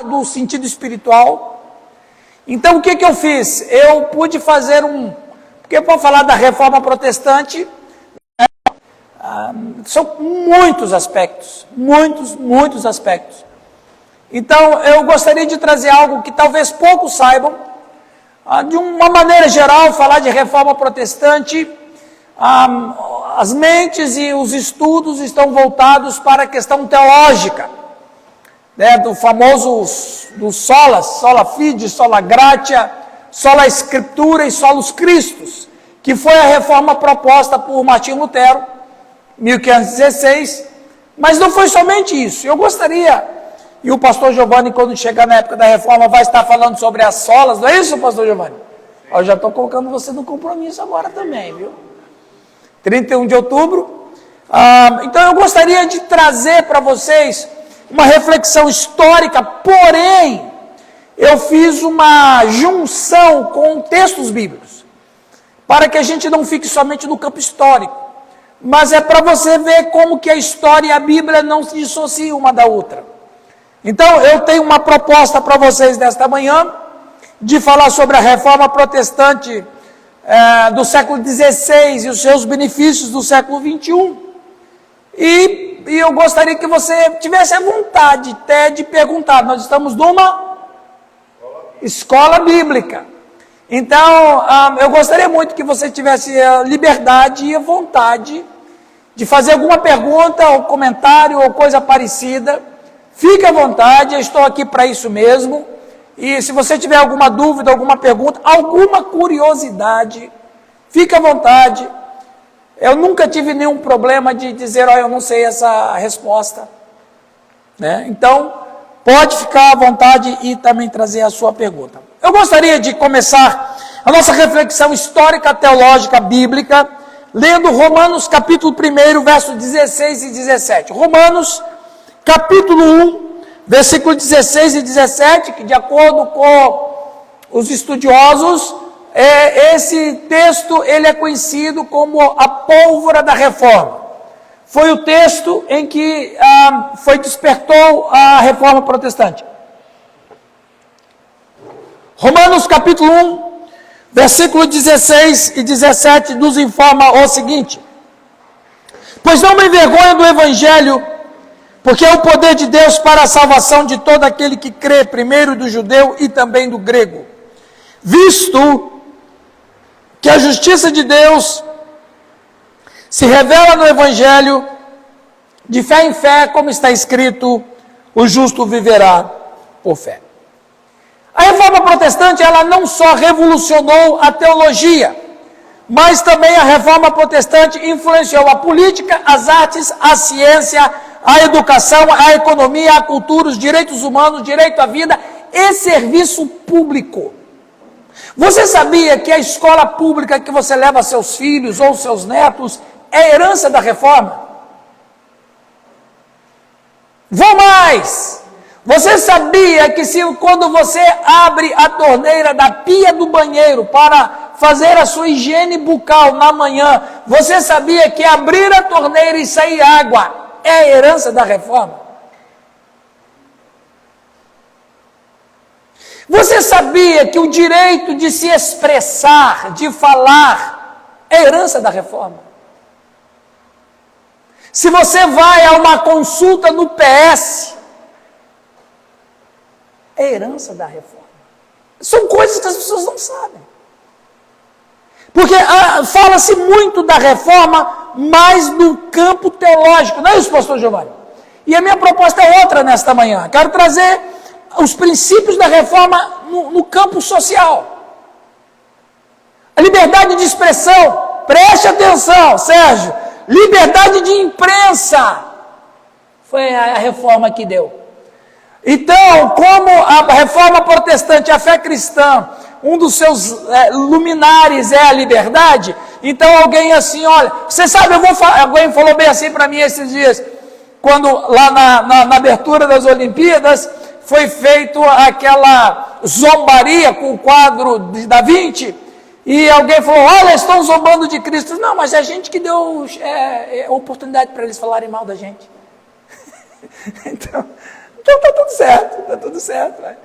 do sentido espiritual. Então o que eu fiz? Eu pude fazer porque para falar da reforma protestante, são muitos aspectos, muitos aspectos. Então eu gostaria de trazer algo que talvez poucos saibam, de uma maneira geral, falar de reforma protestante. As mentes e os estudos estão voltados para a questão teológica, né, do famoso do sola fide, sola gratia, sola escritura e solus Christus, que foi a reforma proposta por Martinho Lutero, 1516, mas não foi somente isso. Eu gostaria, e o pastor Giovanni, quando chegar na época da reforma, vai estar falando sobre as solas, não é isso, pastor Giovanni? Eu já estou colocando você no compromisso agora também, viu? 31 de outubro. Então eu gostaria de trazer para vocês uma reflexão histórica, porém, eu fiz uma junção com textos bíblicos, para que a gente não fique somente no campo histórico, mas é para você ver como que a história e a Bíblia não se dissociam uma da outra. Então eu tenho uma proposta para vocês nesta manhã, de falar sobre a reforma protestante do século XVI e os seus benefícios do século XXI. E eu gostaria que você tivesse a vontade até de perguntar. Nós estamos numa escola bíblica. Então, eu gostaria muito que você tivesse a liberdade e a vontade de fazer alguma pergunta, ou comentário, ou coisa parecida. Fique à vontade, eu estou aqui para isso mesmo. E se você tiver alguma dúvida, alguma pergunta, alguma curiosidade, fique à vontade. Eu nunca tive nenhum problema de dizer, eu não sei essa resposta, né? Então, pode ficar à vontade e também trazer a sua pergunta. Eu gostaria de começar a nossa reflexão histórica, teológica, bíblica, lendo Romanos capítulo 1, versos 16 e 17. Romanos capítulo 1, versículo 16 e 17, que de acordo com os estudiosos, esse texto ele é conhecido como a pólvora da reforma. Foi o texto em que despertou a reforma protestante. Romanos capítulo 1, versículo 16 e 17 nos informa o seguinte: pois não me envergonho do evangelho, porque é o poder de Deus para a salvação de todo aquele que crê, primeiro do judeu e também do grego. Visto que a justiça de Deus se revela no evangelho, de fé em fé, como está escrito, o justo viverá por fé. A reforma protestante, ela não só revolucionou a teologia, mas também a reforma protestante influenciou a política, as artes, a ciência, a educação, a economia, a cultura, os direitos humanos, direito à vida e serviço público. Você sabia que a escola pública que você leva seus filhos ou seus netos é herança da reforma? Vou mais! Você sabia que quando você abre a torneira da pia do banheiro para fazer a sua higiene bucal na manhã, você sabia que abrir a torneira e sair água é herança da reforma? Você sabia que o direito de se expressar, de falar, é herança da reforma? Se você vai a uma consulta no PS, é herança da reforma. São coisas que as pessoas não sabem. Porque fala-se muito da reforma, mas no campo teológico. Não é isso, pastor Giovanni? E a minha proposta é outra nesta manhã. Quero trazer os princípios da reforma no campo social. A liberdade de expressão. Preste atenção, Sérgio. Liberdade de imprensa. Foi a reforma que deu. Então, como a reforma protestante, a fé cristã, um dos seus luminares é a liberdade, então alguém assim, olha, você sabe, alguém falou bem assim para mim esses dias, quando lá na abertura das Olimpíadas, foi feito aquela zombaria com o quadro de Da Vinci, e alguém falou, olha, estão zombando de Cristo. Não, mas é a gente que deu oportunidade para eles falarem mal da gente. Então, Então está tudo certo. Né?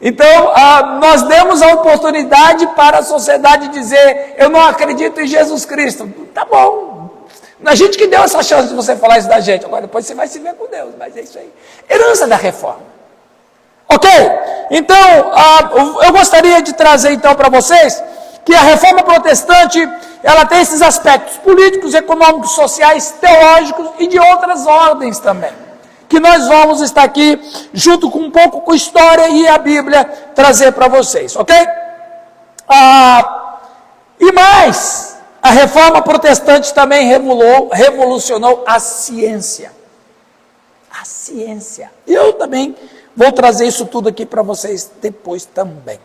Então, nós demos a oportunidade para a sociedade dizer, eu não acredito em Jesus Cristo. Tá bom. A gente que deu essa chance de você falar isso da gente. Agora, depois você vai se ver com Deus. Mas é isso aí. Herança da reforma. Ok? Então, eu gostaria de trazer então para vocês que a reforma protestante, ela tem esses aspectos políticos, econômicos, sociais, teológicos e de outras ordens também. Que nós vamos estar aqui, junto com um pouco com história e a Bíblia, trazer para vocês, ok? E mais, a reforma protestante também revolucionou a ciência. A ciência. Eu também vou trazer isso tudo aqui para vocês depois também.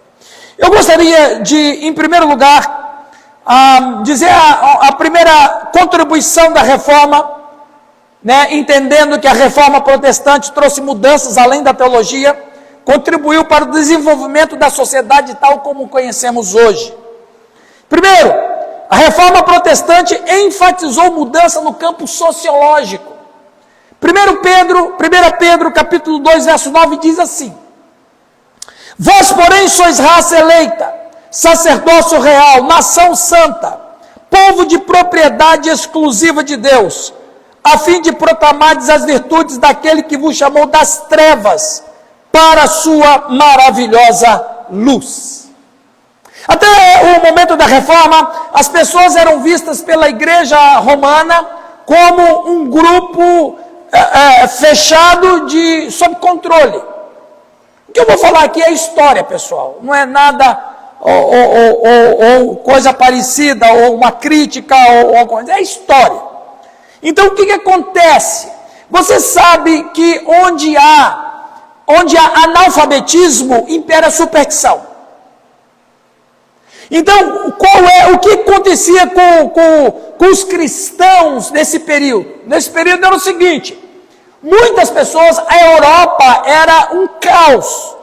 Eu gostaria de, em primeiro lugar, dizer a primeira contribuição da reforma, né, entendendo que a reforma protestante trouxe mudanças além da teologia, contribuiu para o desenvolvimento da sociedade tal como conhecemos hoje. Primeiro, a reforma protestante enfatizou mudança no campo sociológico. 1 Pedro capítulo 2, verso 9 diz assim: vós, porém, sois raça eleita, sacerdócio real, nação santa, povo de propriedade exclusiva de Deus, a fim de proclamardes as virtudes daquele que vos chamou das trevas para a sua maravilhosa luz. Até o momento da reforma, as pessoas eram vistas pela igreja romana como um grupo fechado sob controle. O que eu vou falar aqui é história, pessoal. Não é nada ou coisa parecida, ou uma crítica, ou coisa. É história. Então o que acontece? Você sabe que onde há analfabetismo, impera a superstição. Então, o que acontecia com os cristãos nesse período? Nesse período era o seguinte: muitas pessoas, a Europa era um caos.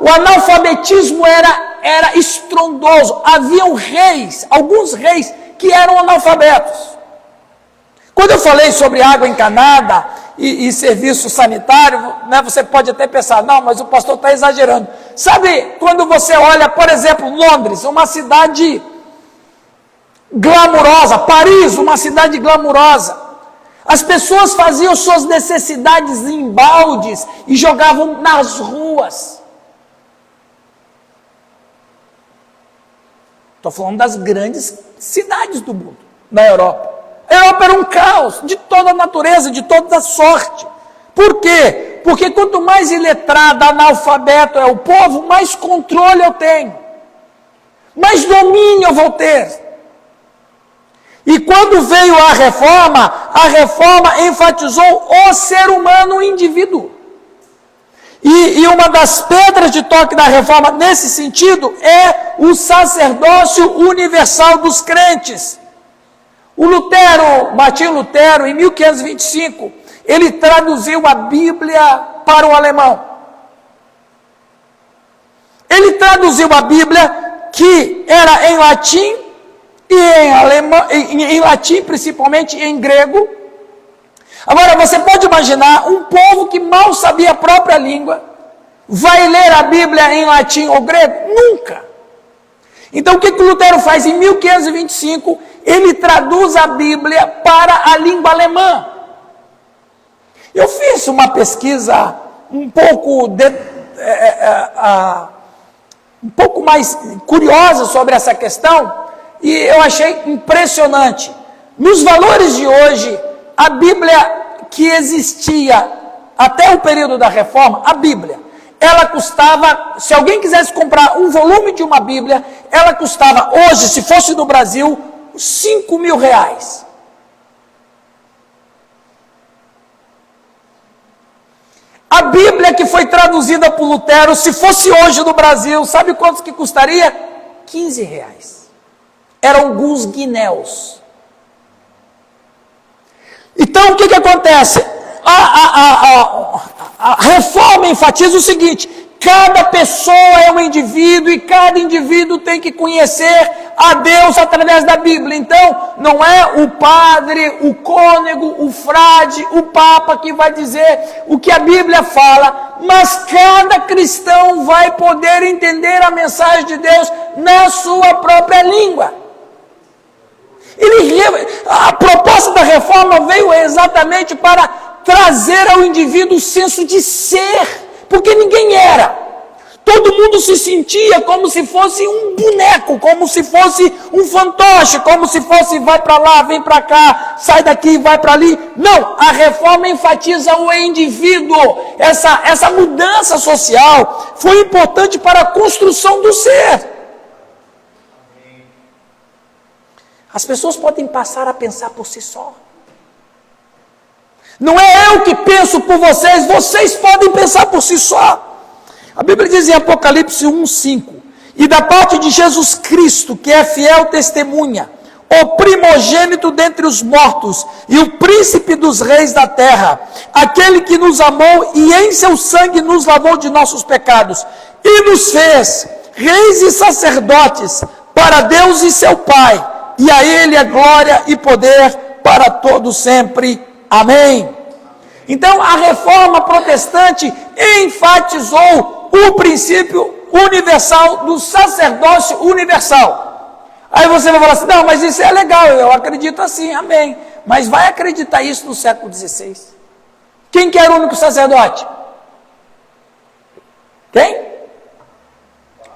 O analfabetismo era estrondoso. Haviam reis, alguns reis, que eram analfabetos. Quando eu falei sobre água encanada e serviço sanitário, né, você pode até pensar, não, mas o pastor está exagerando. Sabe, quando você olha, por exemplo, Londres, uma cidade glamurosa, Paris, uma cidade glamurosa, as pessoas faziam suas necessidades em baldes e jogavam nas ruas. Estou falando das grandes cidades do mundo, na Europa. A Europa era um caos, de toda a natureza, de toda a sorte. Por quê? Porque quanto mais iletrado, analfabeto é o povo, mais controle eu tenho. Mais domínio eu vou ter. E quando veio a reforma enfatizou o ser humano, o indivíduo. E uma das pedras de toque da reforma, nesse sentido, é o sacerdócio universal dos crentes. Martinho Lutero, em 1525, ele traduziu a Bíblia para o alemão. Ele traduziu a Bíblia, que era em latim, e em alemão, em latim principalmente, em grego. Agora, você pode imaginar um povo que mal sabia a própria língua, vai ler a Bíblia em latim ou grego? Nunca. Então, o que Lutero faz? Em 1525, ele traduz a Bíblia para a língua alemã. Eu fiz uma pesquisa um pouco mais curiosa sobre essa questão, e eu achei impressionante. Nos valores de hoje, a Bíblia que existia até o período da Reforma, a Bíblia, ela custava, se alguém quisesse comprar um volume de uma Bíblia, ela custava hoje, se fosse no Brasil, 5 mil reais. A Bíblia que foi traduzida por Lutero, se fosse hoje no Brasil, sabe quanto que custaria? 15 reais. Eram alguns guinéus. Então, o que acontece? A reforma enfatiza o seguinte: Cada pessoa é um indivíduo e cada indivíduo tem que conhecer a Deus através da Bíblia. Então, não é o padre, o cônego, o frade, o papa que vai dizer o que a Bíblia fala, mas cada cristão vai poder entender a mensagem de Deus na sua própria língua. A proposta da reforma veio exatamente para trazer ao indivíduo o senso de ser. Porque ninguém era. Todo mundo se sentia como se fosse um boneco, como se fosse um fantoche, como se fosse vai para lá, vem para cá, sai daqui, vai para ali. Não, a reforma enfatiza o indivíduo. Essa mudança social foi importante para a construção do ser. As pessoas podem passar a pensar por si só. Não é eu que penso por vocês, vocês podem pensar por si só. A Bíblia diz em Apocalipse 1:5, e da parte de Jesus Cristo, que é fiel testemunha, o primogênito dentre os mortos, e o príncipe dos reis da terra, aquele que nos amou e em seu sangue nos lavou de nossos pecados, e nos fez reis e sacerdotes para Deus e seu Pai, e a Ele a glória e poder para todos sempre. Amém. Então a reforma protestante enfatizou o princípio universal do sacerdócio universal. Aí você vai falar assim, não, mas isso é legal, eu acredito assim, amém. Mas vai acreditar isso no século XVI? Quem que era o único sacerdote? Quem?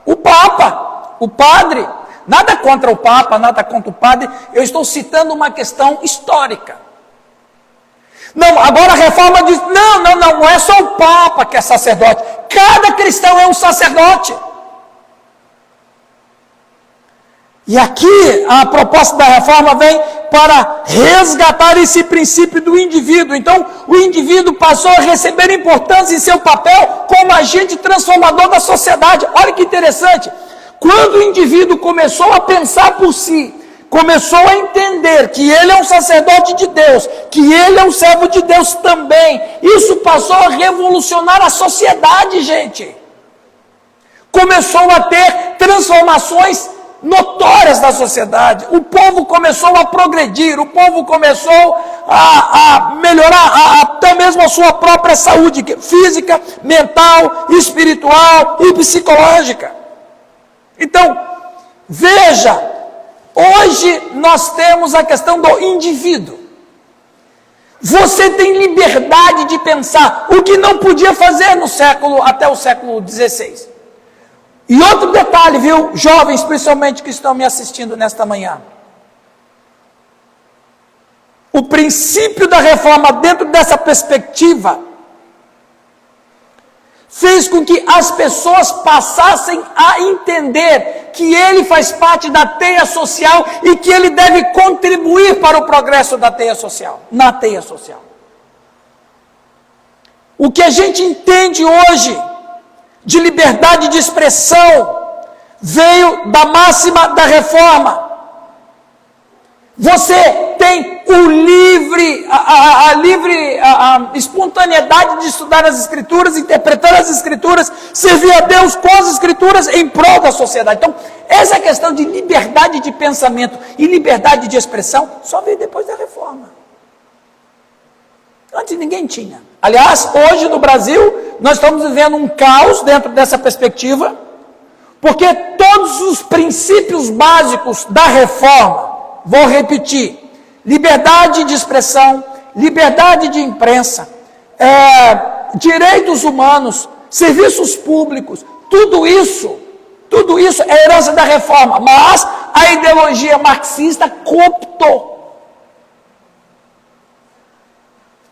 O Papa, o padre. Nada contra o Papa, nada contra o padre, eu estou citando uma questão histórica. Não, agora a reforma diz, não é só o Papa que é sacerdote, cada cristão é um sacerdote. E aqui a proposta da reforma vem para resgatar esse princípio do indivíduo. Então o indivíduo passou a receber importância em seu papel como agente transformador da sociedade. Olha que interessante, quando o indivíduo começou a pensar por si, começou a entender que ele é um sacerdote de Deus, que ele é um servo de Deus também, isso passou a revolucionar a sociedade, gente. Começou a ter transformações notórias da sociedade, o povo começou a progredir, o povo começou a melhorar até mesmo a sua própria saúde física, mental, espiritual e psicológica. Então, veja, hoje nós temos a questão do indivíduo. Você tem liberdade de pensar, o que não podia fazer até o século XVI. E outro detalhe, viu, jovens, principalmente que estão me assistindo nesta manhã. O princípio da reforma dentro dessa perspectiva fez com que as pessoas passassem a entender que ele faz parte da teia social e que ele deve contribuir para o progresso da teia social, na teia social. O que a gente entende hoje de liberdade de expressão veio da máxima da reforma. Você tem a livre espontaneidade de estudar as Escrituras, interpretar as Escrituras, servir a Deus com as Escrituras em prol da sociedade. Então, essa questão de liberdade de pensamento e liberdade de expressão só veio depois da reforma. Antes ninguém tinha. Aliás, hoje no Brasil, nós estamos vivendo um caos dentro dessa perspectiva, porque todos os princípios básicos da reforma, vou repetir, liberdade de expressão, liberdade de imprensa, direitos humanos, serviços públicos, tudo isso é herança da reforma, mas a ideologia marxista cooptou.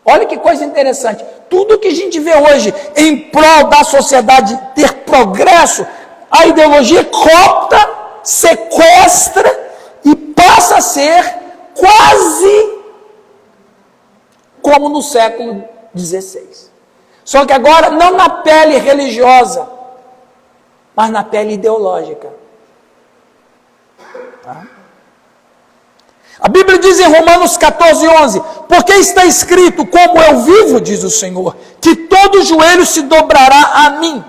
Olha que coisa interessante, tudo que a gente vê hoje em prol da sociedade ter progresso, a ideologia coopta, sequestra e passa a ser quase como no século XVI. Só que agora não na pele religiosa, mas na pele ideológica. Tá? A Bíblia diz em Romanos 14:11, porque está escrito, como eu vivo, diz o Senhor, que todo joelho se dobrará a mim,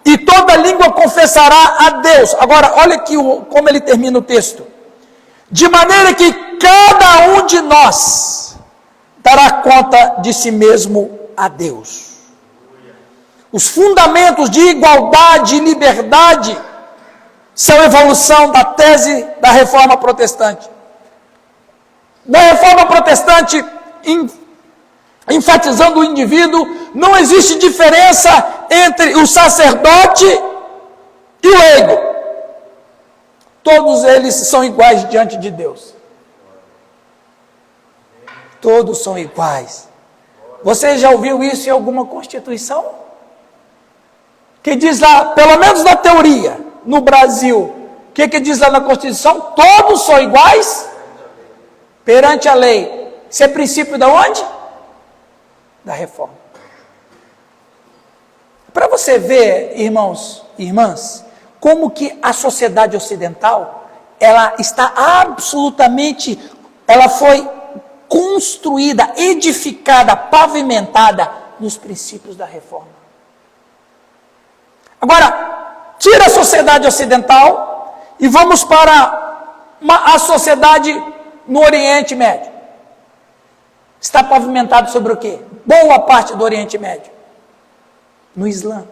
e toda língua confessará a Deus. Agora, olha aqui como ele termina o texto. De maneira que cada um de nós dará conta de si mesmo a Deus. Os fundamentos de igualdade e liberdade são evolução da tese da Reforma Protestante. Na Reforma Protestante, enfatizando o indivíduo, não existe diferença entre o sacerdote e o leigo. Todos eles são iguais diante de Deus. Todos são iguais. Você já ouviu isso em alguma Constituição? Que diz lá, pelo menos na teoria, no Brasil, o que diz lá na Constituição? Todos são iguais perante a lei. Isso é princípio de onde? Da Reforma. Para você ver, irmãos e irmãs, como que a sociedade ocidental, ela está absolutamente, ela foi construída, edificada, pavimentada nos princípios da Reforma. Agora, tira a sociedade ocidental e vamos para a sociedade no Oriente Médio. Está pavimentado sobre o quê? Boa parte do Oriente Médio. No Islã.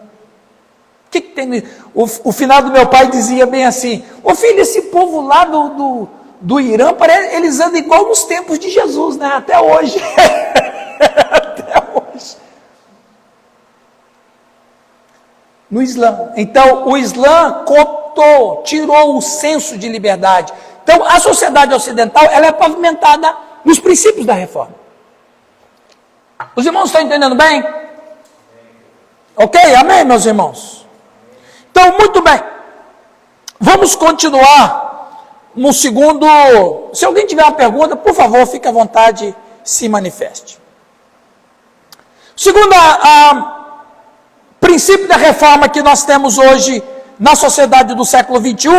O que tem no Islã? O finado do meu pai dizia bem assim: ô filho, esse povo lá do Irã, parece, eles andam igual nos tempos de Jesus, né? Até hoje. Até hoje. No Islã. Então, o Islã cooptou, tirou o senso de liberdade. Então, a sociedade ocidental, ela é pavimentada nos princípios da Reforma. Os irmãos estão entendendo bem? Ok? Amém, meus irmãos? Então, muito bem. Vamos continuar no segundo. Se alguém tiver uma pergunta, por favor, fique à vontade, se manifeste. Segundo princípio da reforma que nós temos hoje na sociedade do século 21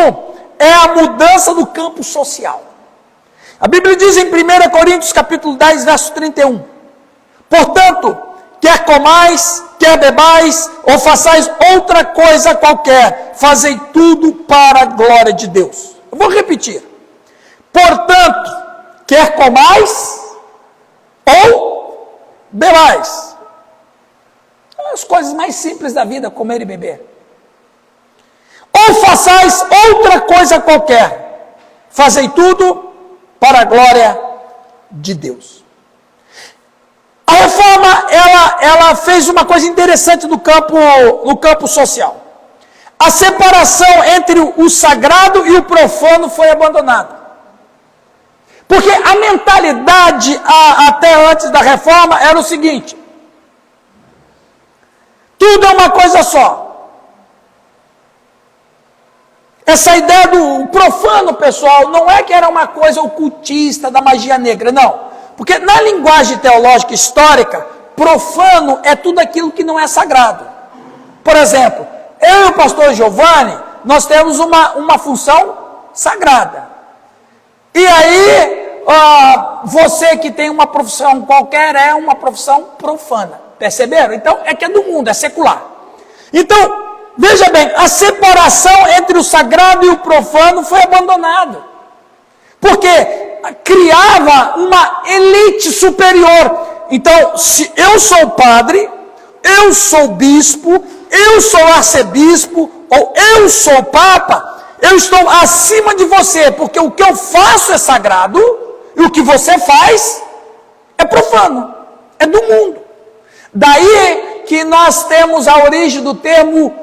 é a mudança do campo social. A Bíblia diz em 1 Coríntios capítulo 10, verso 31: portanto, quer comais, quer bebais, ou façais outra coisa qualquer, fazei tudo para a glória de Deus. Eu vou repetir. Portanto, quer comais, ou bebais. As coisas mais simples da vida, comer e beber. Ou façais outra coisa qualquer, fazei tudo para a glória de Deus. A reforma, ela fez uma coisa interessante no campo social. A separação entre o sagrado e o profano foi abandonada. Porque a mentalidade até antes da reforma era o seguinte: tudo é uma coisa só. Essa ideia do profano, pessoal, não é que era uma coisa ocultista da magia negra, não. Porque na linguagem teológica histórica, profano é tudo aquilo que não é sagrado. Por exemplo, eu e o pastor Giovanni, nós temos uma função sagrada. E aí, você que tem uma profissão qualquer é uma profissão profana. Perceberam? Então, é que é do mundo, é secular. Então, veja bem, a separação entre o sagrado e o profano foi abandonada. Porque criava uma elite superior. Então, se eu sou padre, eu sou bispo, eu sou arcebispo, ou eu sou papa, eu estou acima de você, porque o que eu faço é sagrado, e o que você faz é profano, é do mundo. Daí que nós temos a origem do termo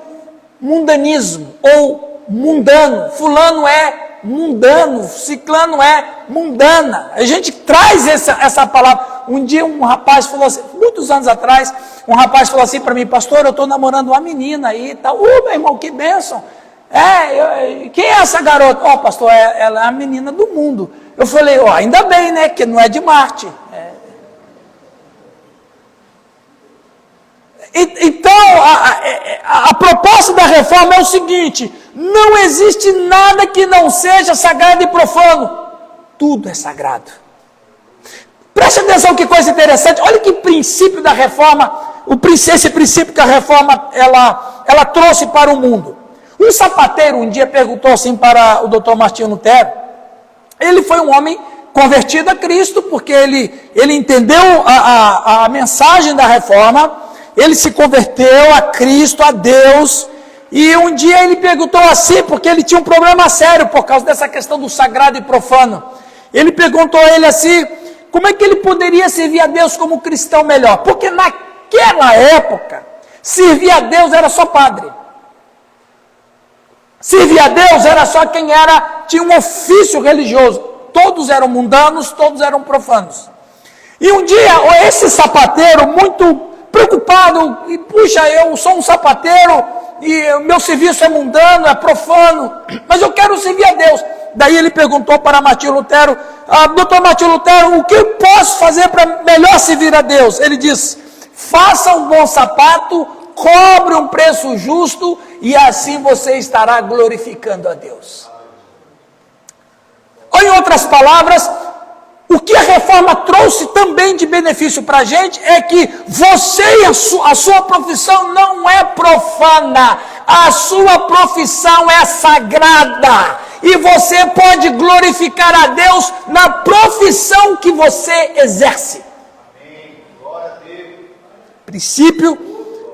mundanismo, ou mundano. Fulano é mundano, ciclano é mundana. A gente traz essa palavra. Um dia um rapaz falou assim, muitos anos atrás, um rapaz falou assim para mim: pastor, eu estou namorando uma menina aí e tal. Meu irmão, que bênção. Quem é essa garota? Pastor, ela é a menina do mundo. Eu falei, ainda bem, né, que não é de Marte. Então, a proposta da reforma é o seguinte: não existe nada que não seja sagrado e profano. Tudo é sagrado. Preste atenção que coisa interessante. Olha que princípio da reforma esse princípio que a reforma ela trouxe para o mundo. Um sapateiro um dia perguntou assim para o Dr. Martinho Lutero. Ele foi um homem convertido a Cristo, porque ele entendeu a mensagem da reforma, ele se converteu a Cristo, a Deus, e um dia ele perguntou assim, porque ele tinha um problema sério por causa dessa questão do sagrado e profano. Ele perguntou a ele assim, como é que ele poderia servir a Deus como cristão melhor? Porque naquela época, servir a Deus era só padre. Servir a Deus era só quem tinha um ofício religioso. Todos eram mundanos, todos eram profanos. E um dia, esse sapateiro, muito preocupado, e puxa, eu sou um sapateiro, e o meu serviço é mundano, é profano, mas eu quero servir a Deus. Daí ele perguntou para Martinho Lutero, doutor Martinho Lutero, o que eu posso fazer para melhor servir a Deus? Ele diz, faça um bom sapato, cobre um preço justo, e assim você estará glorificando a Deus. Ou em outras palavras, o que a reforma trouxe também de benefício para a gente é que você e a sua profissão não é profana, a sua profissão é sagrada, e você pode glorificar a Deus na profissão que você exerce. Amém. Glória a Deus. Princípio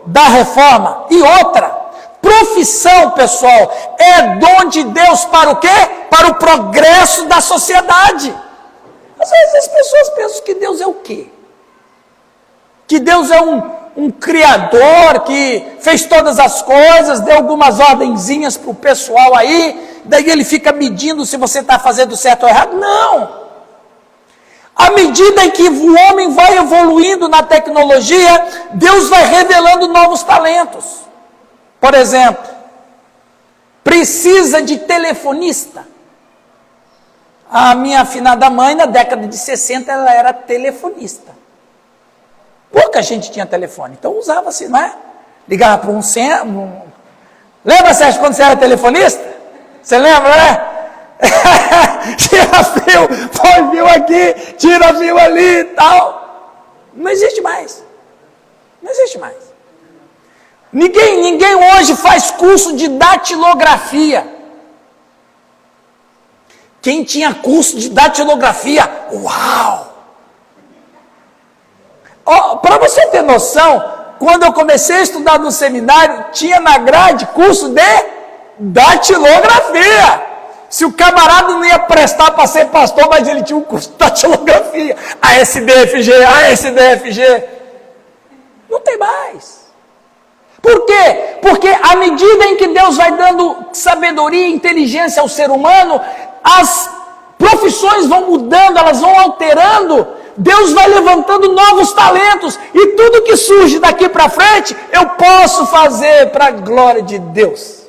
da reforma. E outra, profissão, pessoal, é dom de Deus para o quê? Para o progresso da sociedade. Às vezes as pessoas pensam que Deus é o quê? Que Deus é um criador que fez todas as coisas, deu algumas ordenzinhas para o pessoal aí, daí ele fica medindo se você está fazendo certo ou errado. Não! À medida em que o homem vai evoluindo na tecnologia, Deus vai revelando novos talentos. Por exemplo, precisa de telefonista. A minha afinada mãe, na década de 60, ela era telefonista. Pouca gente tinha telefone, então usava-se, não é? Ligava para Lembra, Sérgio, quando você era telefonista? Você lembra, né? Tira fio, põe fio aqui, tira fio ali e tal. Não existe mais. Não existe mais. Ninguém hoje faz curso de datilografia. Quem tinha curso de datilografia, uau! Para você ter noção, quando eu comecei a estudar no seminário, tinha na grade curso de datilografia. Se o camarada não ia prestar para ser pastor, mas ele tinha um curso de datilografia. ASDFG. Não tem mais. Por quê? Porque à medida em que Deus vai dando sabedoria e inteligência ao ser humano, as profissões vão mudando, elas vão alterando, Deus vai levantando novos talentos, e tudo que surge daqui para frente, eu posso fazer para a glória de Deus.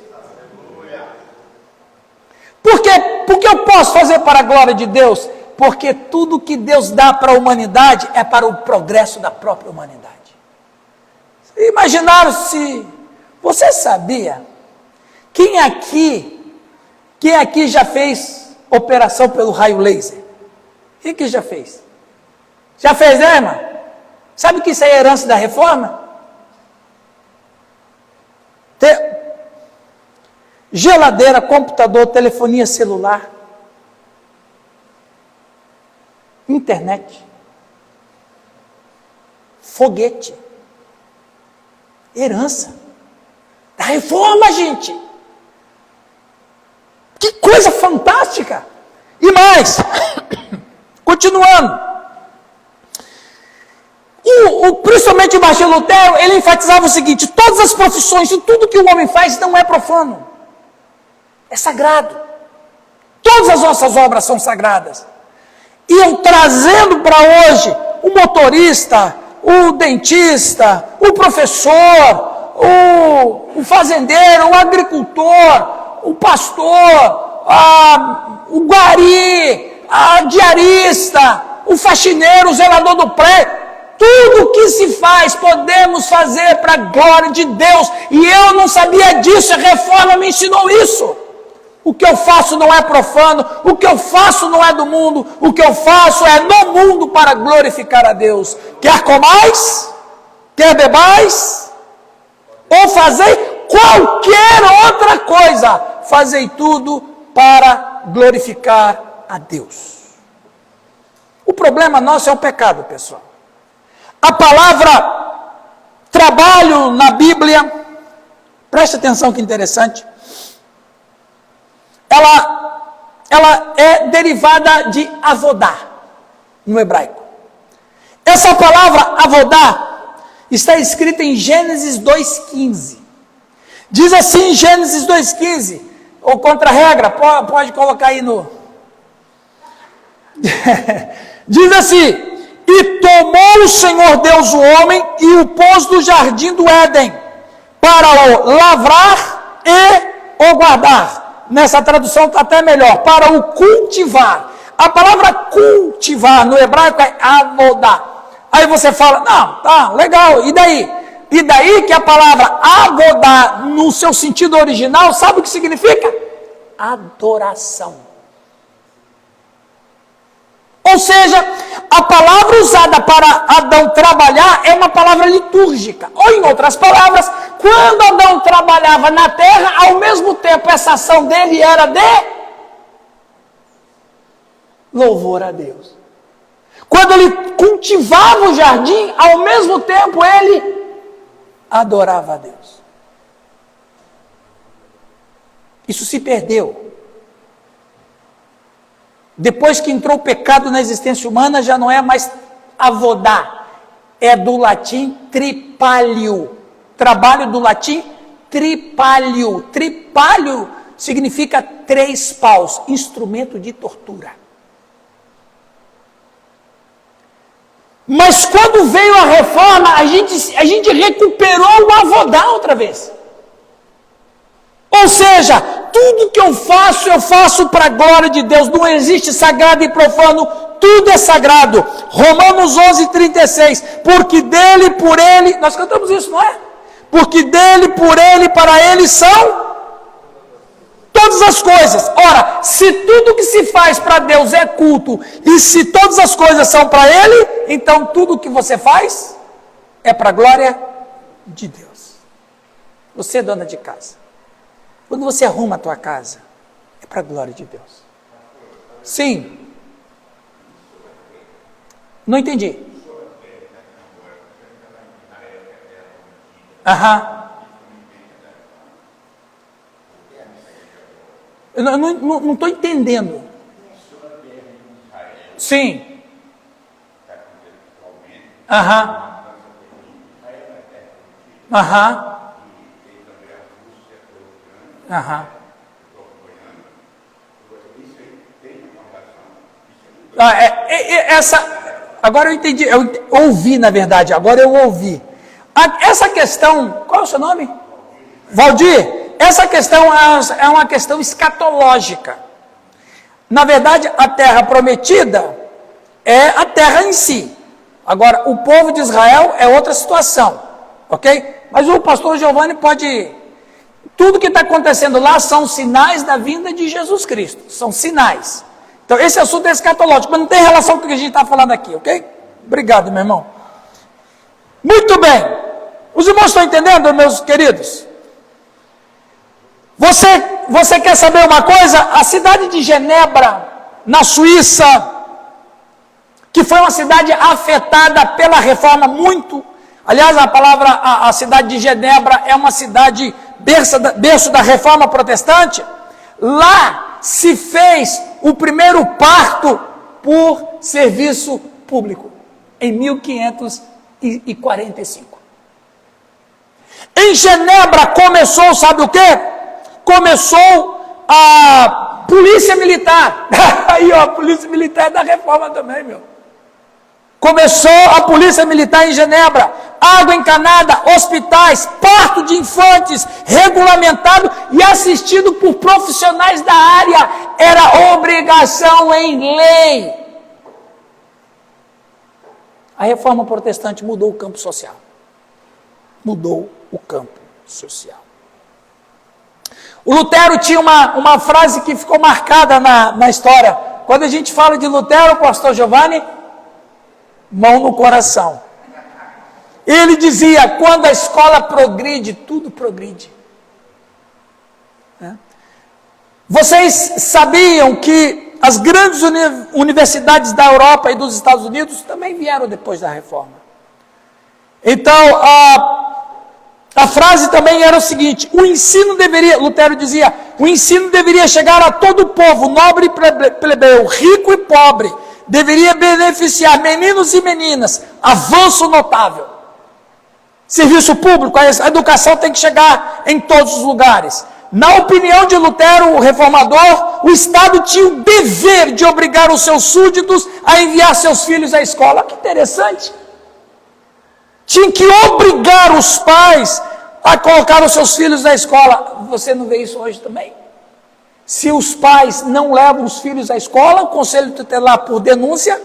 Por quê? Porque eu posso fazer para a glória de Deus? Porque tudo que Deus dá para a humanidade é para o progresso da própria humanidade. Imaginaram se... Você sabia? Quem aqui já fez operação pelo raio laser? Quem que já fez? Já fez, né, irmã? Sabe que isso é herança da reforma? Geladeira, computador, telefonia celular, internet, foguete, herança da reforma, gente. Que coisa fantástica! E mais, continuando, principalmente o Martinho Lutero, ele enfatizava o seguinte: todas as profissões e tudo que o homem faz não é profano, é sagrado. Todas as nossas obras são sagradas. E eu trazendo para hoje o motorista, o dentista, o professor, o fazendeiro, o agricultor, o pastor, o guari, a diarista, o faxineiro, o zelador do prédio, tudo que se faz, podemos fazer para a glória de Deus, e eu não sabia disso, a reforma me ensinou isso. O que eu faço não é profano, o que eu faço não é do mundo, o que eu faço é no mundo para glorificar a Deus. Quer comais? quer bebais, ou fazei qualquer outra coisa, fazei tudo para glorificar a Deus. O problema nosso é o pecado, pessoal. A palavra trabalho na Bíblia, preste atenção que interessante, ela é derivada de avodá, no hebraico. Essa palavra avodá está escrita em Gênesis 2,15. Diz assim em Gênesis 2,15, ou contra-regra, pode colocar aí no... Diz assim: e tomou o Senhor Deus o homem e o pôs no jardim do Éden, para o lavrar e o guardar. Nessa tradução está até melhor, para o cultivar. A palavra cultivar no hebraico é avodá. Aí você fala, não, tá, legal, e daí? E daí que a palavra avodá, no seu sentido original, sabe o que significa? Adoração. Ou seja, a palavra usada para Adão trabalhar é uma palavra litúrgica. Ou em outras palavras, quando Adão trabalhava na terra, ao mesmo tempo essa ação dele era de louvor a Deus. Quando ele cultivava o jardim, ao mesmo tempo ele adorava a Deus. Isso se perdeu. Depois que entrou o pecado na existência humana, já não é mais avodá, é do latim tripalho. Trabalho do latim tripalho. Tripalho significa 3 paus, instrumento de tortura. Mas quando veio a reforma, a gente recuperou o avodá outra vez. Ou seja, tudo que eu faço para a glória de Deus. Não existe sagrado e profano, tudo é sagrado. Romanos 11:36, porque dele, por ele, nós cantamos isso, não é? Porque dele, por ele, para ele são todas as coisas. Ora, se tudo que se faz para Deus é culto, e se todas as coisas são para ele, então tudo que você faz é para a glória de Deus. Você é dona de casa. Quando você arruma a tua casa, é para a glória de Deus. Sim. Não entendi. Aham. Eu não estou entendendo. Sim. Aham. Aham. Aham. Agora eu entendi, eu ouvi na verdade, agora eu ouvi. Essa questão, qual é o seu nome? Valdir. Essa questão é uma questão escatológica. Na verdade, a terra prometida é a terra em si. Agora, o povo de Israel é outra situação, ok? Mas o pastor Giovanni pode... Tudo que está acontecendo lá são sinais da vinda de Jesus Cristo. São sinais. Então, esse assunto é escatológico, mas não tem relação com o que a gente está falando aqui, ok? Obrigado, meu irmão. Muito bem. Os irmãos estão entendendo, meus queridos? Você quer saber uma coisa? A cidade de Genebra, na Suíça, que foi uma cidade afetada pela reforma muito... Aliás, a cidade de Genebra é uma cidade berço da reforma protestante. Lá se fez o primeiro parto por serviço público, em 1545. Em Genebra começou, sabe o quê? Começou a polícia militar. Aí, ó, a polícia militar é da reforma também, meu. Começou a polícia militar em Genebra, água encanada, hospitais, parto de infantes, regulamentado e assistido por profissionais da área, era obrigação em lei. A reforma protestante mudou o campo social. Mudou o campo social. O Lutero tinha uma frase que ficou marcada na história. Quando a gente fala de Lutero, pastor Giovanni, mão no coração. Ele dizia, quando a escola progride, tudo progride. Vocês sabiam que as grandes universidades da Europa e dos Estados Unidos também vieram depois da reforma? Então, a frase também era o seguinte, Lutero dizia, o ensino deveria chegar a todo o povo, nobre e plebeu, rico e pobre, deveria beneficiar meninos e meninas, avanço notável. Serviço público, a educação tem que chegar em todos os lugares. Na opinião de Lutero, o reformador, o Estado tinha o dever de obrigar os seus súditos a enviar seus filhos à escola. Que interessante! Tinha que obrigar os pais a colocar os seus filhos na escola. Você não vê isso hoje também? Se os pais não levam os filhos à escola, o conselho tutelar, por denúncia,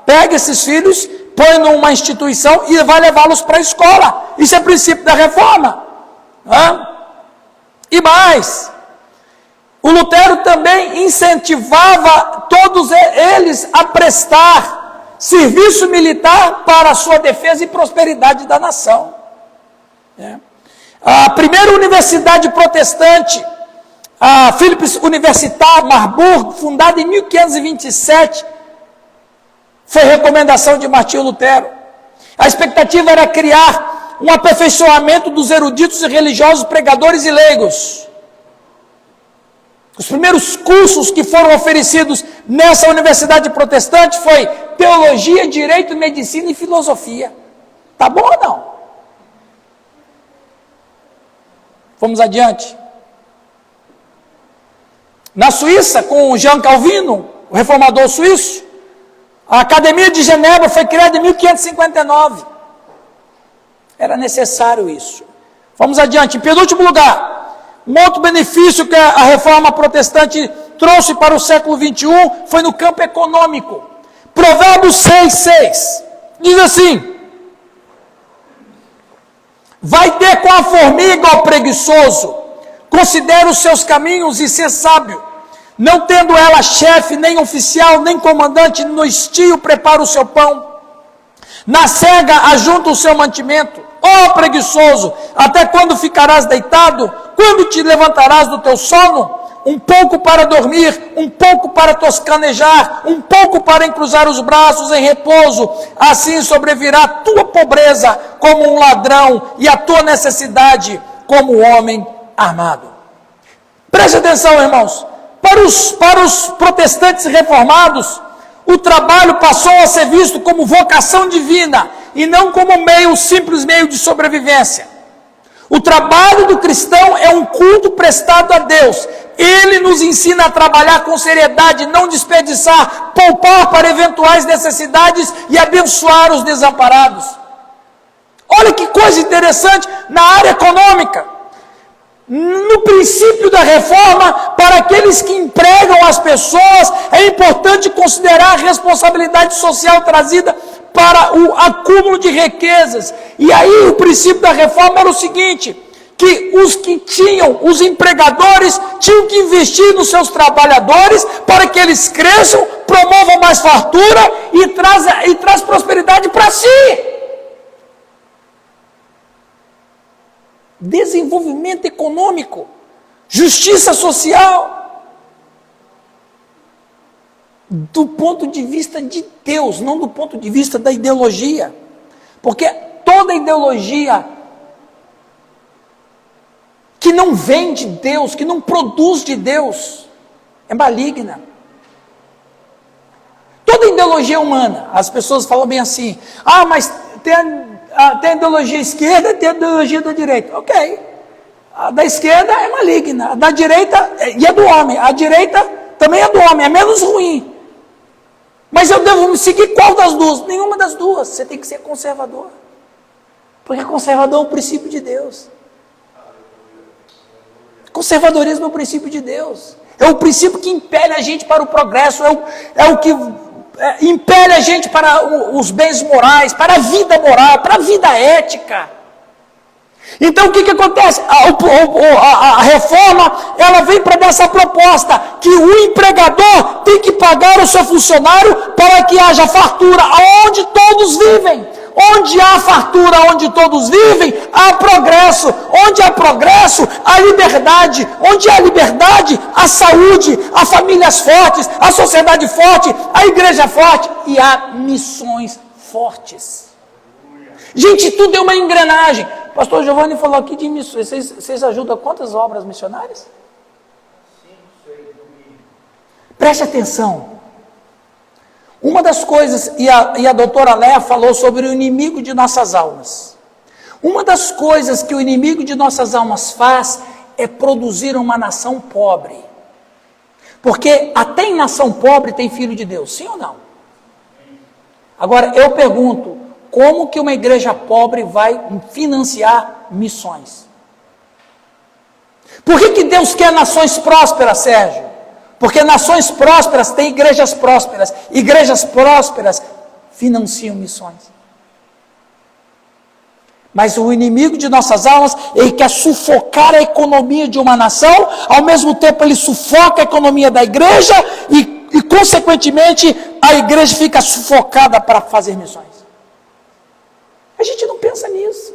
pega esses filhos, põe numa instituição e vai levá-los para a escola. Isso é princípio da reforma. E mais, o Lutero também incentivava todos eles a prestar serviço militar para a sua defesa e prosperidade da nação. A primeira universidade protestante, a Philips Universitat Marburg, fundada em 1527, foi recomendação de Martinho Lutero. A expectativa era criar um aperfeiçoamento dos eruditos e religiosos, pregadores e leigos. Os primeiros cursos que foram oferecidos nessa universidade protestante foi teologia, direito, medicina e filosofia. Tá bom ou não? Vamos adiante. Na Suíça, com Jean Calvino, o reformador suíço, a Academia de Genebra foi criada em 1559. Era necessário isso. Vamos adiante. Em penúltimo lugar, um outro benefício que a reforma protestante trouxe para o século XXI foi no campo econômico. Provérbios 6:6 diz assim: vai ter com a formiga, ó preguiçoso, considera os seus caminhos e ser sábio. Não tendo ela chefe, nem oficial, nem comandante, no estio prepara o seu pão. Na cega ajunta o seu mantimento. Ó preguiçoso, até quando ficarás deitado? Quando te levantarás do teu sono? Um pouco para dormir, um pouco para toscanejar, um pouco para encruzar os braços em repouso. Assim sobrevirá a tua pobreza como um ladrão e a tua necessidade como um homem armado. Preste atenção, irmãos. Para os protestantes reformados, o trabalho passou a ser visto como vocação divina e não como simples meio de sobrevivência. O trabalho do cristão é um culto prestado a Deus. Ele nos ensina a trabalhar com seriedade, não desperdiçar, poupar para eventuais necessidades e abençoar os desamparados. Olha que coisa interessante na área econômica. No princípio da reforma, para aqueles que empregam as pessoas, é importante considerar a responsabilidade social trazida para o acúmulo de riquezas. E aí o princípio da reforma era o seguinte, que os empregadores tinham que investir nos seus trabalhadores para que eles cresçam, promovam mais fartura e traz prosperidade para si. Desenvolvimento econômico, justiça social, do ponto de vista de Deus, não do ponto de vista da ideologia, porque toda ideologia que não vem de Deus, que não produz de Deus, é maligna. Toda ideologia humana, as pessoas falam bem assim, mas tem a ideologia esquerda e tem a ideologia da direita. Ok. A da esquerda é maligna. A da direita é do homem. A direita também é do homem. É menos ruim. Mas eu devo seguir qual das duas? Nenhuma das duas. Você tem que ser conservador. Porque conservador é o princípio de Deus. Conservadorismo é o princípio de Deus. É o princípio que impele a gente para o progresso. É o que impele a gente para os bens morais, para a vida moral, para a vida ética. Então o que acontece? A reforma, ela vem para dar essa proposta, que o empregador tem que pagar o seu funcionário para que haja fartura, aonde todos vivem. Onde há fartura, onde todos vivem, há progresso. Onde há progresso, há liberdade. Onde há liberdade, há saúde, há famílias fortes, há sociedade forte, há igreja forte e há missões fortes. Gente, tudo é uma engrenagem. Pastor Giovanni falou aqui de missões. Vocês ajudam a quantas obras missionárias? Preste atenção. Uma das coisas, e a doutora Léa falou sobre o inimigo de nossas almas. Uma das coisas que o inimigo de nossas almas faz é produzir uma nação pobre. Porque até em nação pobre tem filho de Deus, sim ou não? Agora, eu pergunto, como que uma igreja pobre vai financiar missões? Por que Deus quer nações prósperas, Sérgio? Porque nações prósperas têm igrejas prósperas. Igrejas prósperas financiam missões. Mas o inimigo de nossas almas, ele quer sufocar a economia de uma nação, ao mesmo tempo ele sufoca a economia da igreja e consequentemente, a igreja fica sufocada para fazer missões. A gente não pensa nisso.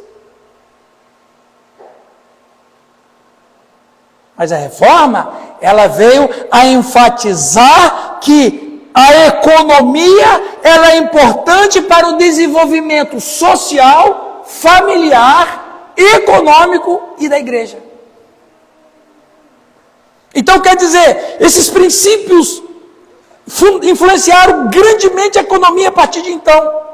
Mas a reforma, ela veio a enfatizar que a economia, ela é importante para o desenvolvimento social, familiar, econômico e da igreja. Então, quer dizer, esses princípios influenciaram grandemente a economia a partir de então.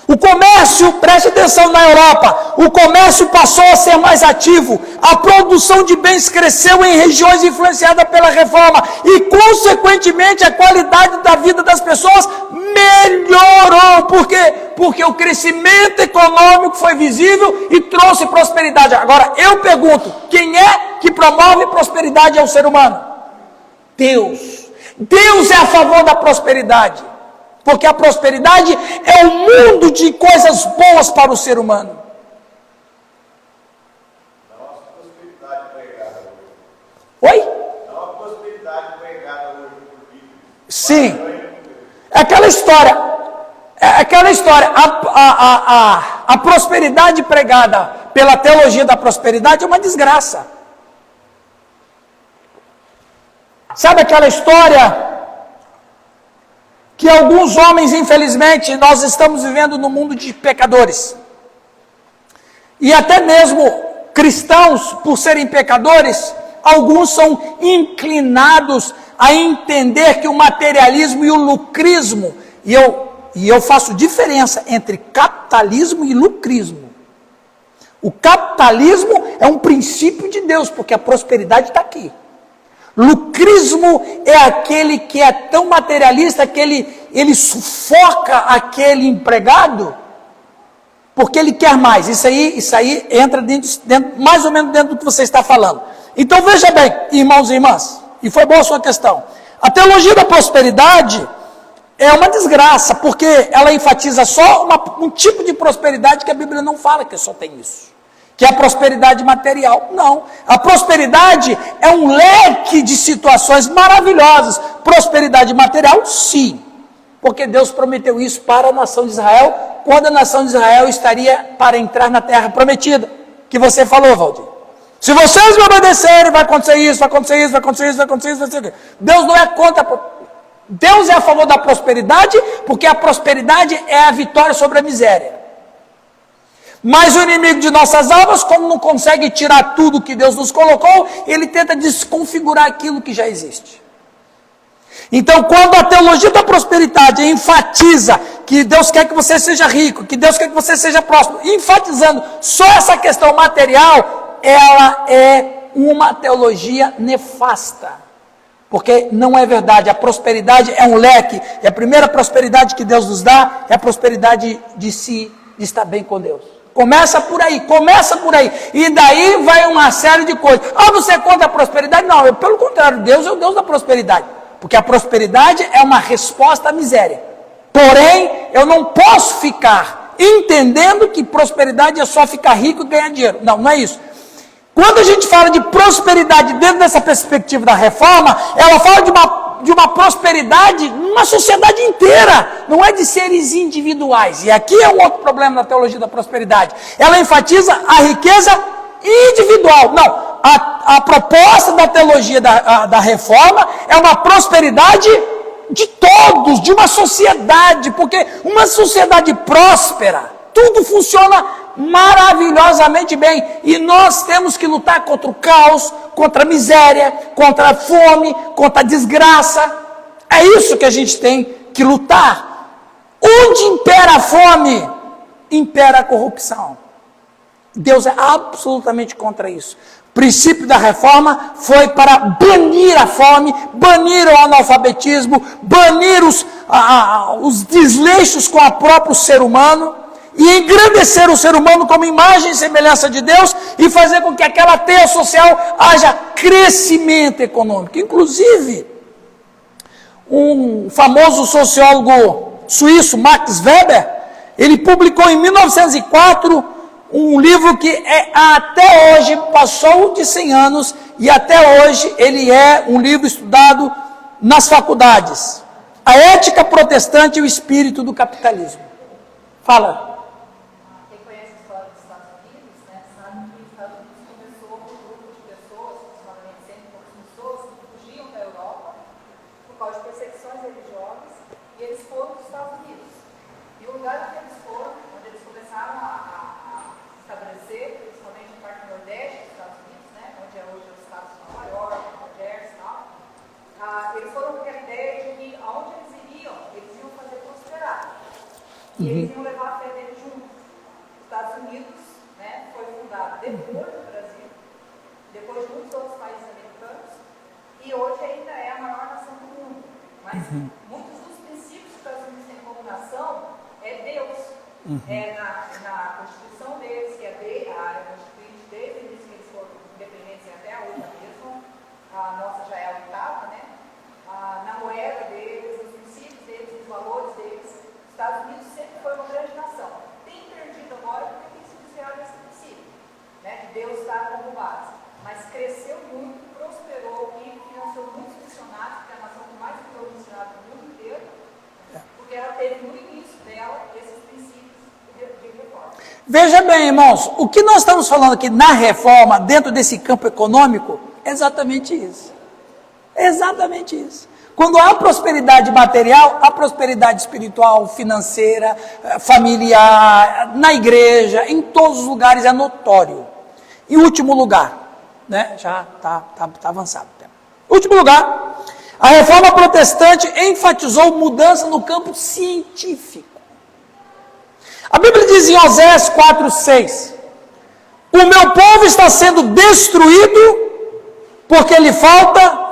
O comércio, preste atenção na Europa, o comércio passou a ser mais ativo, a produção de bens cresceu em regiões influenciadas pela reforma e, consequentemente, a qualidade da vida das pessoas melhorou. Por quê? Porque o crescimento econômico foi visível e trouxe prosperidade. Agora, eu pergunto, quem é que promove prosperidade ao ser humano? Deus. Deus é a favor da prosperidade. Porque a prosperidade é um mundo de coisas boas para o ser humano. Não há prosperidade pregada hoje. Oi? Não há prosperidade pregada hoje por Bíblia. Sim. É aquela história. A prosperidade pregada pela teologia da prosperidade é uma desgraça. Sabe aquela história que alguns homens, infelizmente, nós estamos vivendo no mundo de pecadores. E até mesmo cristãos, por serem pecadores, alguns são inclinados a entender que o materialismo e o lucrismo, e eu faço diferença entre capitalismo e lucrismo. O capitalismo é um princípio de Deus, porque a prosperidade está aqui. Lucrismo é aquele que é tão materialista que ele sufoca aquele empregado porque ele quer mais. Isso aí entra dentro, mais ou menos dentro do que você está falando. Então veja bem, irmãos e irmãs, e foi boa a sua questão. A teologia da prosperidade é uma desgraça, porque ela enfatiza só um tipo de prosperidade que a Bíblia não fala que só tem isso. Que é a prosperidade material. Não, a prosperidade é um leque de situações maravilhosas. Prosperidade material, sim, porque Deus prometeu isso para a nação de Israel, quando a nação de Israel estaria para entrar na terra prometida, que você falou, Valdir. Se vocês me obedecerem, vai acontecer isso, vai acontecer isso, vai acontecer isso, vai acontecer isso, vai acontecer isso. Deus não é contra, Deus é a favor da prosperidade, porque a prosperidade é a vitória sobre a miséria. Mas o inimigo de nossas almas, como não consegue tirar tudo que Deus nos colocou, ele tenta desconfigurar aquilo que já existe. Então, quando a teologia da prosperidade enfatiza que Deus quer que você seja rico, que Deus quer que você seja próspero, enfatizando só essa questão material, ela é uma teologia nefasta. Porque não é verdade, a prosperidade é um leque, e a primeira prosperidade que Deus nos dá é a prosperidade de estar bem com Deus. Começa por aí, e daí vai uma série de coisas. Você é contra a prosperidade? Não, pelo contrário, Deus é o Deus da prosperidade, porque a prosperidade é uma resposta à miséria. Porém, eu não posso ficar entendendo que prosperidade é só ficar rico e ganhar dinheiro. Não é isso. Quando a gente fala de prosperidade dentro dessa perspectiva da reforma, ela fala de uma de uma prosperidade numa sociedade inteira, não é de seres individuais. E aqui é um outro problema na teologia da prosperidade. Ela enfatiza a riqueza individual. Não, a proposta da teologia da reforma é uma prosperidade de todos, de uma sociedade, porque uma sociedade próspera, tudo funciona maravilhosamente bem, e nós temos que lutar contra o caos, contra a miséria, contra a fome, contra a desgraça. É isso que a gente tem que lutar. Onde impera a fome, impera a corrupção. Deus é absolutamente contra isso. O princípio da reforma foi para banir a fome, banir o analfabetismo, banir os desleixos com o próprio ser humano, e engrandecer o ser humano como imagem e semelhança de Deus, e fazer com que aquela teia social haja crescimento econômico. Inclusive, um famoso sociólogo suíço, Max Weber, ele publicou em 1904 um livro que até hoje, passou de 100 anos, e até hoje ele é um livro estudado nas faculdades. A Ética Protestante e o Espírito do Capitalismo. Fala. E eles iam levar a fé deles junto. Os Estados Unidos, né, foi fundado depois do Brasil, depois de muitos outros países americanos, e hoje ainda é a maior nação do mundo. Mas muitos dos princípios que os Estados Unidos têm como nação é Deus. É na Constituição deles, que é a área constituinte desde o início que eles foram independentes e até a última mesmo, a nossa já é a oitava, né? Na moeda deles, os princípios deles, os valores deles. Os Estados Unidos sempre foi uma grande nação. Tem perdido agora porque tem se desviado desse princípio, né, de Deus estar como base. Mas cresceu muito, prosperou e financiou muitos missionários, que é a nação que mais enviou missionários no mundo inteiro, porque ela teve no início dela esses princípios de reforma. Veja bem, irmãos, o que nós estamos falando aqui na reforma, dentro desse campo econômico, é exatamente isso. É exatamente isso. Quando há prosperidade material, há prosperidade espiritual, financeira, familiar, na igreja, em todos os lugares é notório. Em último lugar, né, já está avançado o tempo. Último lugar, a reforma protestante enfatizou mudança no campo científico. A Bíblia diz em Oséias 4:6, o meu povo está sendo destruído porque lhe falta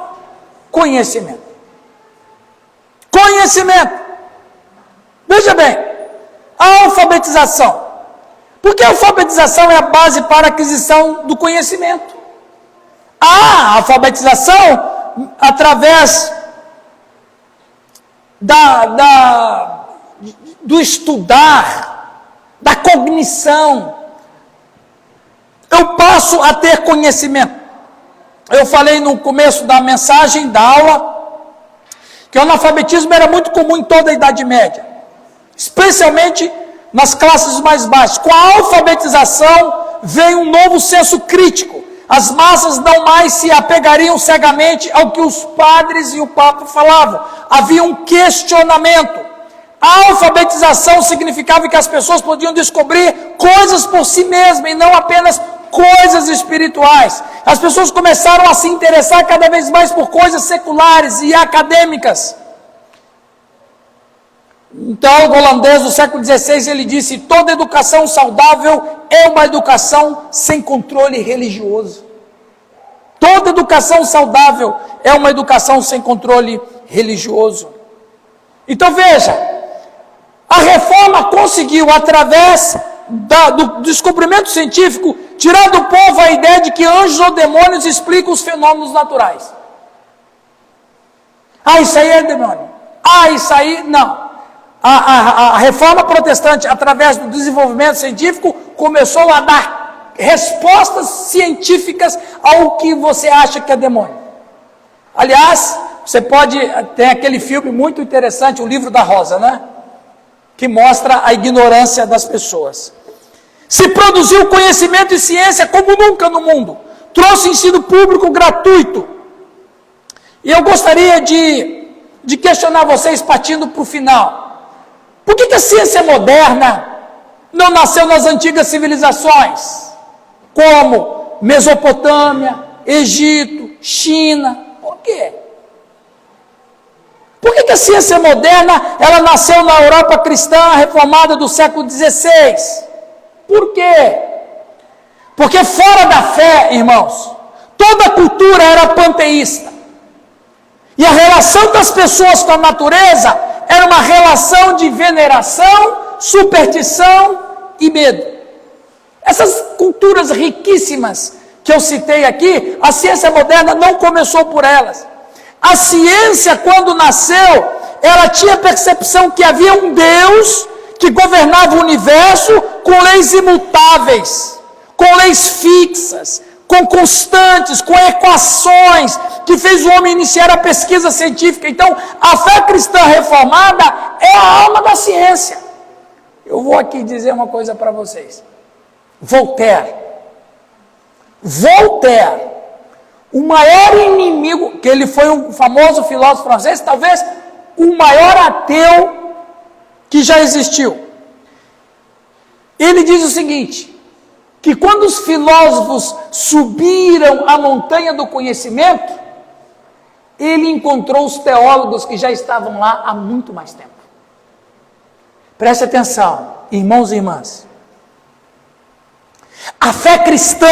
conhecimento. Conhecimento. Veja bem, a alfabetização. Porque a alfabetização é a base para a aquisição do conhecimento. A alfabetização, através do estudar, da cognição, eu passo a ter conhecimento. Eu falei no começo da mensagem, da aula, que o analfabetismo era muito comum em toda a Idade Média, especialmente nas classes mais baixas. Com a alfabetização veio um novo senso crítico. As massas não mais se apegariam cegamente ao que os padres e o Papa falavam. Havia um questionamento. A alfabetização significava que as pessoas podiam descobrir coisas por si mesmas e não apenas coisas espirituais. As pessoas começaram a se interessar cada vez mais por coisas seculares e acadêmicas. Então, o holandês do século XVI, ele disse: toda educação saudável é uma educação sem controle religioso. Toda educação saudável é uma educação sem controle religioso. Então veja, a reforma conseguiu, através do descobrimento científico, tirar do povo a ideia de que anjos ou demônios explicam os fenômenos naturais. Isso aí é demônio. Isso aí, não. A reforma protestante, através do desenvolvimento científico, começou a dar respostas científicas ao que você acha que é demônio. Aliás, Você pode, tem aquele filme muito interessante, O Livro da Rosa, né? Que mostra a ignorância das pessoas. Se produziu conhecimento e ciência como nunca no mundo. Trouxe ensino público gratuito. E eu gostaria de questionar vocês partindo para o final. Por que a ciência moderna não nasceu nas antigas civilizações? Como Mesopotâmia, Egito, China. Por quê? Por que a ciência moderna ela nasceu na Europa cristã reformada do século XVI? Por quê? Porque fora da fé, irmãos, toda a cultura era panteísta. E a relação das pessoas com a natureza era uma relação de veneração, superstição e medo. Essas culturas riquíssimas que eu citei aqui, a ciência moderna não começou por elas. A ciência, quando nasceu, ela tinha a percepção que havia um Deus que governava o universo com leis imutáveis, com leis fixas, com constantes, com equações, que fez o homem iniciar a pesquisa científica. Então, a fé cristã reformada é a alma da ciência. Eu vou aqui dizer uma coisa para vocês. Voltaire, o maior inimigo, que ele foi um famoso filósofo francês, talvez o maior ateu que já existiu. Ele diz o seguinte, que quando os filósofos subiram a montanha do conhecimento, ele encontrou os teólogos que já estavam lá há muito mais tempo. Preste atenção, irmãos e irmãs. A fé cristã,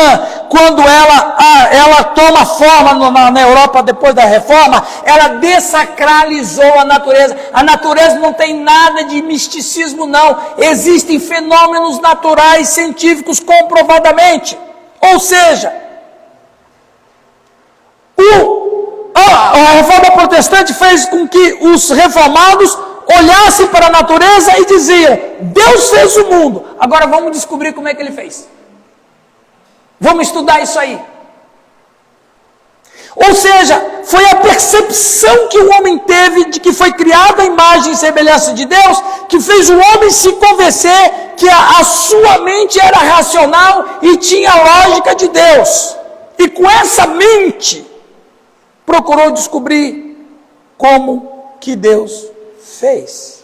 quando ela toma forma na Europa depois da reforma, ela desacralizou a natureza. A natureza não tem nada de misticismo, não. Existem fenômenos naturais, científicos, comprovadamente. Ou seja, a reforma protestante fez com que os reformados olhassem para a natureza e diziam: Deus fez o mundo, agora vamos descobrir como é que ele fez. Vamos estudar isso aí. Ou seja, foi a percepção que o homem teve de que foi criado a imagem e semelhança de Deus, que fez o homem se convencer que a sua mente era racional e tinha a lógica de Deus. E com essa mente, procurou descobrir como que Deus fez.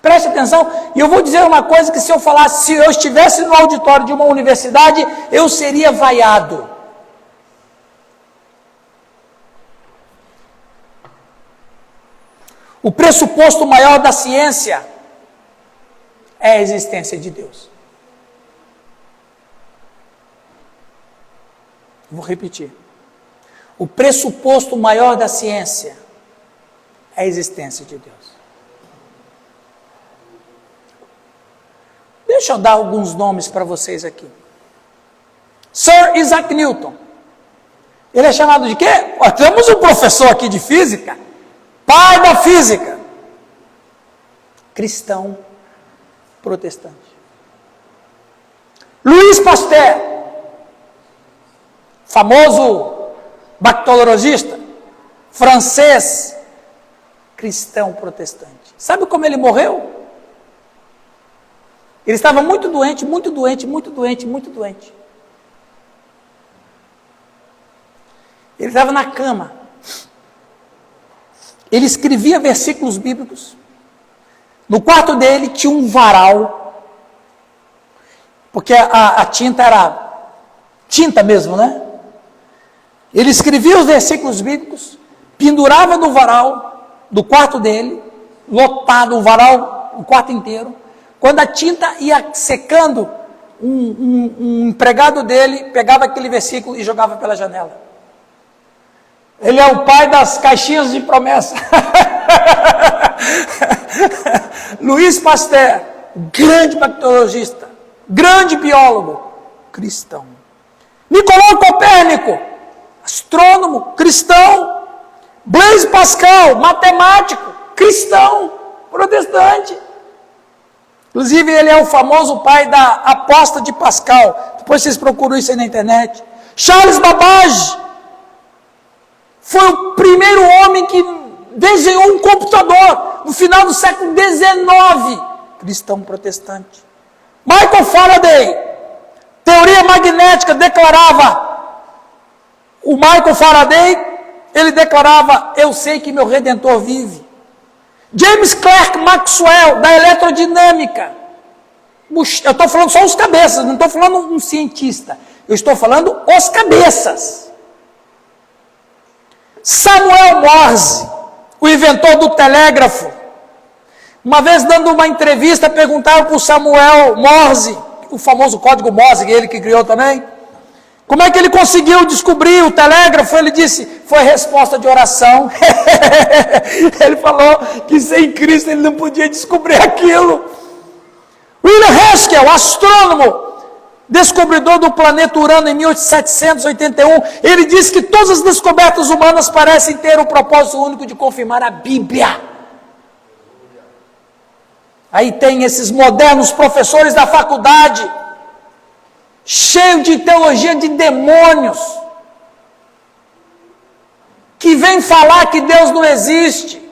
Preste atenção, e eu vou dizer uma coisa que se eu estivesse no auditório de uma universidade, eu seria vaiado. O pressuposto maior da ciência é a existência de Deus. Vou repetir. O pressuposto maior da ciência é a existência de Deus. Deixa eu dar alguns nomes para vocês aqui. Sir Isaac Newton. Ele é chamado de quê? Temos um professor aqui de física, pai da física. Cristão protestante. Louis Pasteur, famoso bacteriologista francês, cristão protestante. Sabe como ele morreu? Ele estava muito doente. Ele estava na cama. Ele escrevia versículos bíblicos. No quarto dele tinha um varal, porque a tinta era tinta mesmo, né? Ele escrevia os versículos bíblicos, pendurava no varal do quarto dele, lotado o varal, o quarto inteiro. Quando a tinta ia secando, um empregado dele pegava aquele versículo e jogava pela janela. Ele é o pai das caixinhas de promessa. Louis Pasteur, grande bacteriologista, grande biólogo, cristão. Nicolau Copérnico, astrônomo, cristão. Blaise Pascal, matemático, cristão, protestante. Inclusive, ele é o famoso pai da aposta de Pascal. Depois vocês procuram isso aí na internet. Charles Babbage, Foi o primeiro homem que desenhou um computador no final do século XIX, cristão protestante. Michael Faraday, teoria magnética, declarava, o Michael Faraday, ele declarava, eu sei que meu Redentor vive. James Clerk Maxwell, da eletrodinâmica, eu estou falando só os cabeças, não estou falando um cientista, eu estou falando os cabeças. Samuel Morse, o inventor do telégrafo, uma vez dando uma entrevista, perguntaram para o Samuel Morse, o famoso código Morse, ele que criou também, como é que ele conseguiu descobrir o telégrafo? Ele disse, foi resposta de oração. Ele falou que sem Cristo ele não podia descobrir aquilo. William Herschel, astrônomo, descobridor do planeta Urano em 1781, ele disse que todas as descobertas humanas parecem ter o propósito único de confirmar a Bíblia. Aí tem esses modernos professores da faculdade, cheio de teologia de demônios, que vem falar que Deus não existe,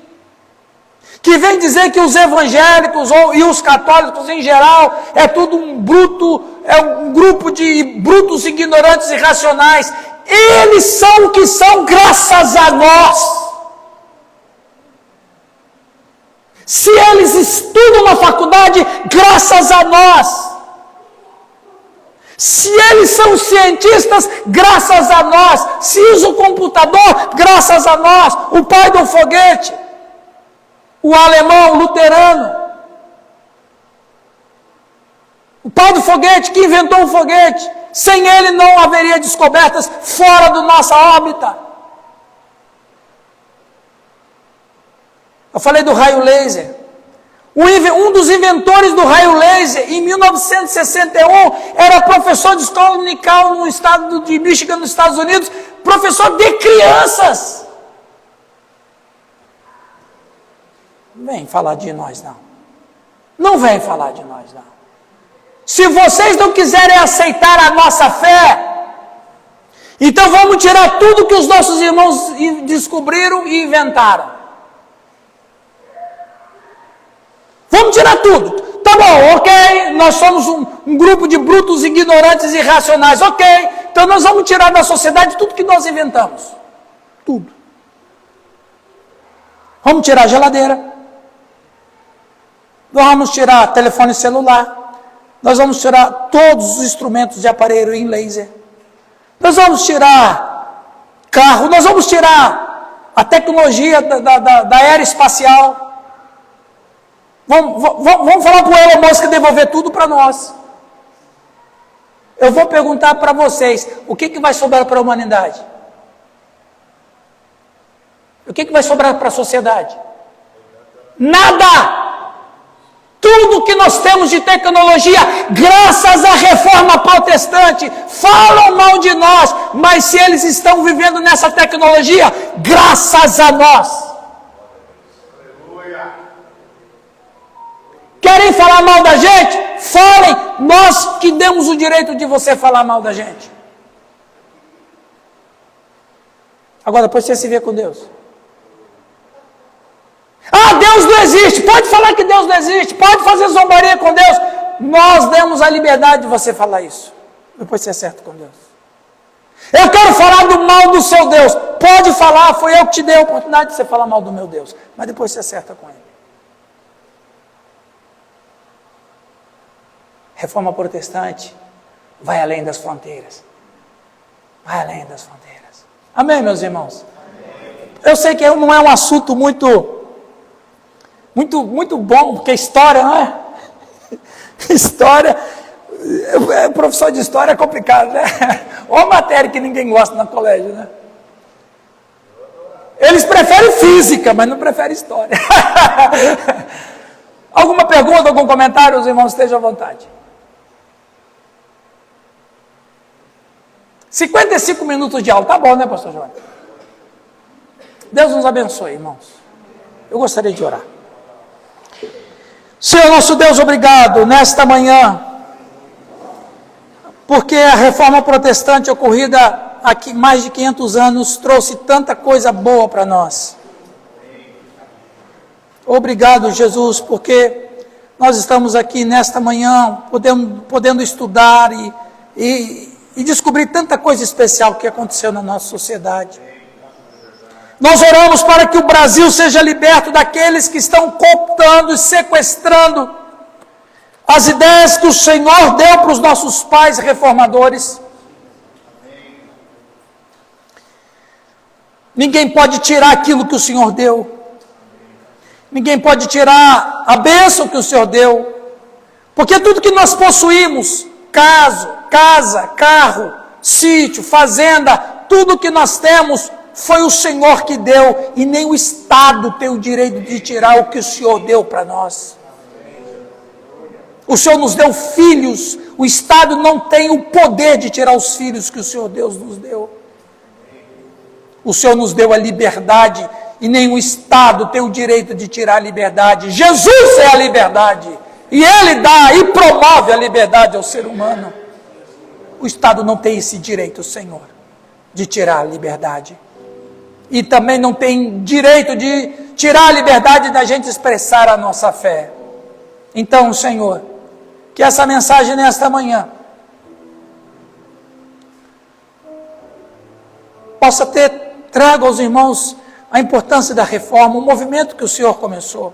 que vem dizer que os evangélicos e os católicos em geral é tudo um grupo de brutos, ignorantes e irracionais. Eles são o que são graças a nós. Se eles estudam na faculdade, graças a nós. Se eles são cientistas, graças a nós. Se usa o computador, graças a nós. O pai do foguete, o alemão, o luterano, o pai do foguete, que inventou o foguete. Sem ele não haveria descobertas fora da nossa órbita. Eu falei do raio laser. Um dos inventores do raio laser, em 1961, era professor de escola dominical no estado de Michigan, nos Estados Unidos, professor de crianças. Não vem falar de nós, não. Não vem falar de nós, não. Se vocês não quiserem aceitar a nossa fé, então vamos tirar tudo que os nossos irmãos descobriram e inventaram. Vamos tirar tudo. Tá bom, ok, nós somos um grupo de brutos, ignorantes e irracionais, ok. Então nós vamos tirar da sociedade tudo que nós inventamos. Tudo. Vamos tirar a geladeira. Nós vamos tirar telefone celular. Nós vamos tirar todos os instrumentos de aparelho em laser. Nós vamos tirar carro. Nós vamos tirar a tecnologia da aeroespacial. Vamos falar para o Elon Musk devolver tudo para nós. Eu vou perguntar para vocês, o que vai sobrar para a humanidade? O que vai sobrar para a sociedade? Nada! Tudo que nós temos de tecnologia, graças à reforma protestante, falam mal de nós, mas se eles estão vivendo nessa tecnologia, graças a nós. Querem falar mal da gente? Falem, nós que demos o direito de você falar mal da gente. Agora, depois você se vê com Deus. Ah, Deus não existe. Pode falar que Deus não existe. Pode fazer zombaria com Deus. Nós demos a liberdade de você falar isso. Depois você acerta com Deus. Eu quero falar do mal do seu Deus. Pode falar, foi eu que te dei a oportunidade de você falar mal do meu Deus. Mas depois você acerta com ele. Reforma protestante vai além das fronteiras. Vai além das fronteiras. Amém, meus irmãos? Amém. Eu sei que não é um assunto muito bom, porque história, não é? História, professor de história é complicado, né? Ou matéria que ninguém gosta no colégio, né? Eles preferem física, mas não preferem história. Alguma pergunta, algum comentário, os irmãos estejam à vontade. 55 minutos de aula, tá bom, né, pastor João? Deus nos abençoe, irmãos. Eu gostaria de orar. Senhor nosso Deus, obrigado nesta manhã, porque a reforma protestante ocorrida há mais de 500 anos, trouxe tanta coisa boa para nós. Obrigado, Jesus, porque nós estamos aqui nesta manhã, podendo estudar e descobrir tanta coisa especial que aconteceu na nossa sociedade. Nós oramos para que o Brasil seja liberto daqueles que estão cooptando e sequestrando as ideias que o Senhor deu para os nossos pais reformadores. Ninguém pode tirar aquilo que o Senhor deu. Ninguém pode tirar a bênção que o Senhor deu. Porque tudo que nós possuímos, casa, carro, sítio, fazenda, tudo que nós temos, foi o Senhor que deu. E nem o Estado tem o direito de tirar o que o Senhor deu para nós. O Senhor nos deu filhos. O Estado não tem o poder de tirar os filhos que o Senhor Deus nos deu. O Senhor nos deu a liberdade e nenhum Estado tem o direito de tirar a liberdade. Jesus é a liberdade e Ele dá e promove a liberdade ao ser humano. O Estado não tem esse direito, Senhor, de tirar a liberdade. E também não tem direito de tirar a liberdade da gente expressar a nossa fé. Então, Senhor, que essa mensagem nesta manhã possa traga aos irmãos a importância da reforma, o movimento que o Senhor começou.